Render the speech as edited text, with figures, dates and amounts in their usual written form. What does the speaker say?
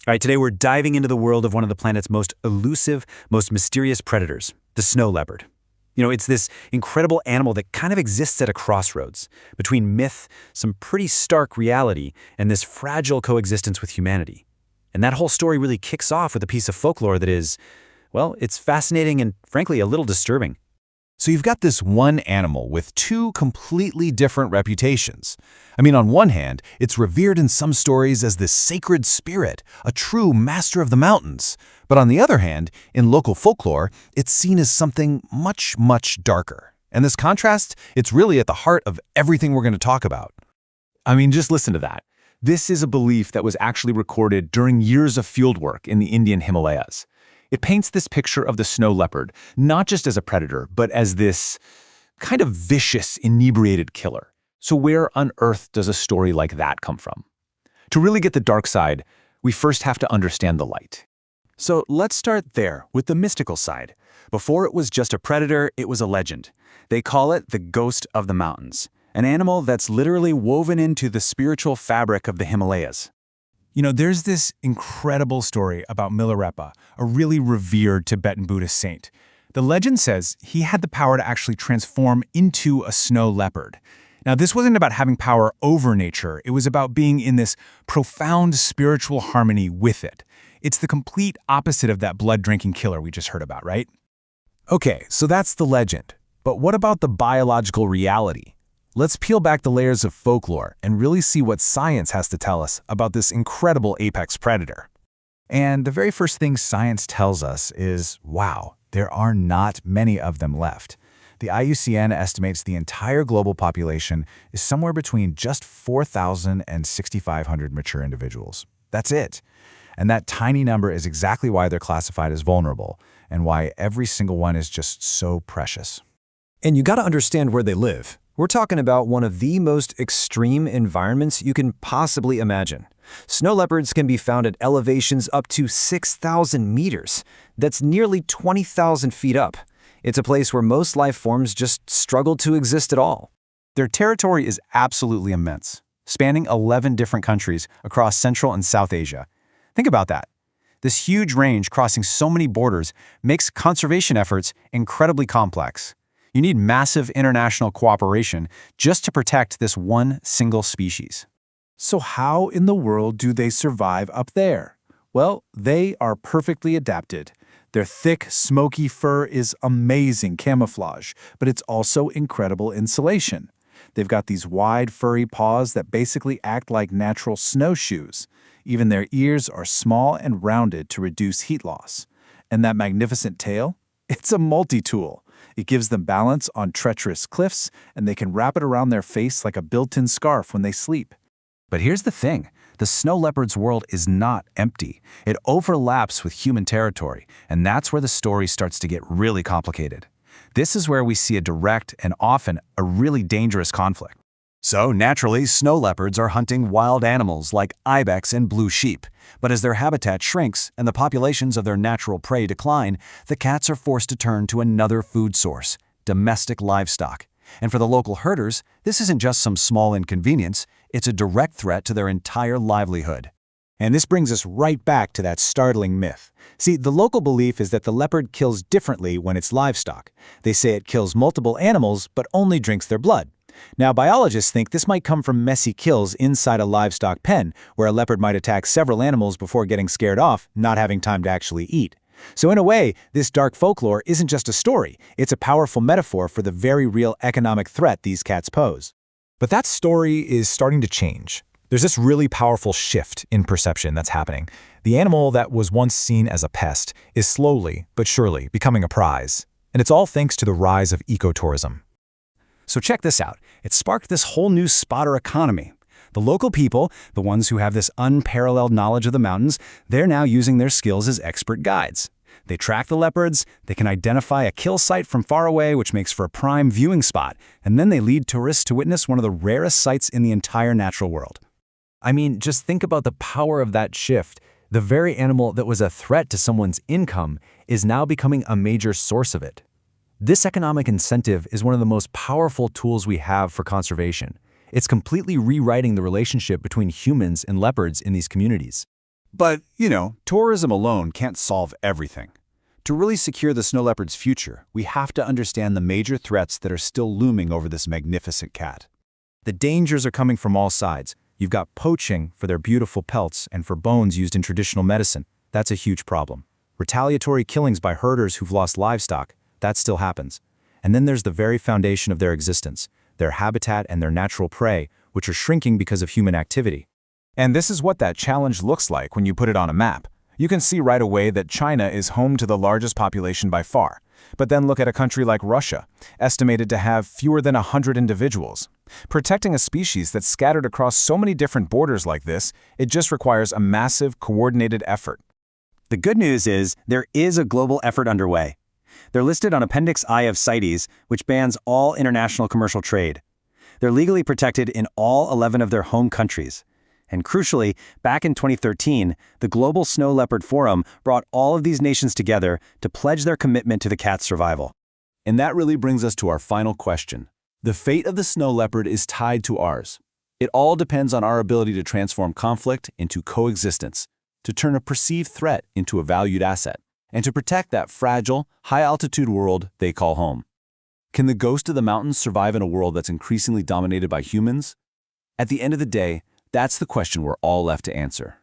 All right, today we're diving into the world of one of the planet's most elusive, most mysterious predators, the snow leopard. It's this incredible animal that kind of exists at a crossroads between myth, some pretty stark reality, and this fragile coexistence with humanity. And that whole story really kicks off with a piece of folklore that is, well, it's fascinating and frankly a little disturbing. So you've got this one animal with two completely different reputations. On one hand, it's revered in some stories as this sacred spirit, a true master of the mountains. But on the other hand, in local folklore, it's seen as something much, much darker. And this contrast, it's really at the heart of everything we're going to talk about. Just listen to that. This is a belief that was actually recorded during years of fieldwork in the Indian Himalayas. It paints this picture of the snow leopard, not just as a predator, but as this kind of vicious, inebriated killer. So where on earth does a story like that come from? To really get the dark side, we first have to understand the light. So let's start there with the mystical side. Before it was just a predator, it was a legend. They call it the ghost of the mountains, an animal that's literally woven into the spiritual fabric of the Himalayas. There's this incredible story about Milarepa, a really revered Tibetan Buddhist saint. The legend says he had the power to actually transform into a snow leopard. Now, this wasn't about having power over nature. It was about being in this profound spiritual harmony with it. It's the complete opposite of that blood-drinking killer we just heard about, right? Okay, so that's the legend. But what about the biological reality? Let's peel back the layers of folklore and really see what science has to tell us about this incredible apex predator. And the very first thing science tells us is, wow, there are not many of them left. The IUCN estimates the entire global population is somewhere between just 4,000 and 6,500 mature individuals. That's it. And that tiny number is exactly why they're classified as vulnerable and why every single one is just so precious. And you got to understand where they live. We're talking about one of the most extreme environments you can possibly imagine. Snow leopards can be found at elevations up to 6,000 meters. That's nearly 20,000 feet up. It's a place where most life forms just struggle to exist at all. Their territory is absolutely immense, spanning 11 different countries across Central and South Asia. Think about that. This huge range crossing so many borders makes conservation efforts incredibly complex. You need massive international cooperation just to protect this one single species. So how in the world do they survive up there? Well, they are perfectly adapted. Their thick, smoky fur is amazing camouflage, but it's also incredible insulation. They've got these wide, furry paws that basically act like natural snowshoes. Even their ears are small and rounded to reduce heat loss. And that magnificent tail? It's a multi-tool. It gives them balance on treacherous cliffs, and they can wrap it around their face like a built-in scarf when they sleep. But here's the thing. The snow leopard's world is not empty. It overlaps with human territory, and that's where the story starts to get really complicated. This is where we see a direct and often a really dangerous conflict. So naturally, snow leopards are hunting wild animals like ibex and blue sheep. But as their habitat shrinks and the populations of their natural prey decline, the cats are forced to turn to another food source, domestic livestock. And for the local herders, this isn't just some small inconvenience, it's a direct threat to their entire livelihood. And this brings us right back to that startling myth. See, the local belief is that the leopard kills differently when it's livestock. They say it kills multiple animals, but only drinks their blood. Now, biologists think this might come from messy kills inside a livestock pen, where a leopard might attack several animals before getting scared off, not having time to actually eat. So in a way, this dark folklore isn't just a story, it's a powerful metaphor for the very real economic threat these cats pose. But that story is starting to change. There's this really powerful shift in perception that's happening. The animal that was once seen as a pest is slowly but surely becoming a prize. And it's all thanks to the rise of ecotourism. So check this out. It sparked this whole new spotter economy. The local people, the ones who have this unparalleled knowledge of the mountains, they're now using their skills as expert guides. They track the leopards, they can identify a kill site from far away, which makes for a prime viewing spot, and then they lead tourists to witness one of the rarest sights in the entire natural world. Just think about the power of that shift. The very animal that was a threat to someone's income is now becoming a major source of it. This economic incentive is one of the most powerful tools we have for conservation. It's completely rewriting the relationship between humans and leopards in these communities. But, tourism alone can't solve everything. To really secure the snow leopard's future, we have to understand the major threats that are still looming over this magnificent cat. The dangers are coming from all sides. You've got poaching for their beautiful pelts and for bones used in traditional medicine. That's a huge problem. Retaliatory killings by herders who've lost livestock. That still happens. And then there's the very foundation of their existence, their habitat and their natural prey, which are shrinking because of human activity. And this is what that challenge looks like when you put it on a map. You can see right away that China is home to the largest population by far. But then look at a country like Russia, estimated to have fewer than 100 individuals. Protecting a species that's scattered across so many different borders like this, it just requires a massive, coordinated effort. The good news is there is a global effort underway. They're listed on Appendix I of CITES, which bans all international commercial trade. They're legally protected in all 11 of their home countries. And crucially, back in 2013, the Global Snow Leopard Forum brought all of these nations together to pledge their commitment to the cat's survival. And that really brings us to our final question. The fate of the snow leopard is tied to ours. It all depends on our ability to transform conflict into coexistence, to turn a perceived threat into a valued asset, and to protect that fragile, high-altitude world they call home. Can the ghost of the mountains survive in a world that's increasingly dominated by humans? At the end of the day, that's the question we're all left to answer.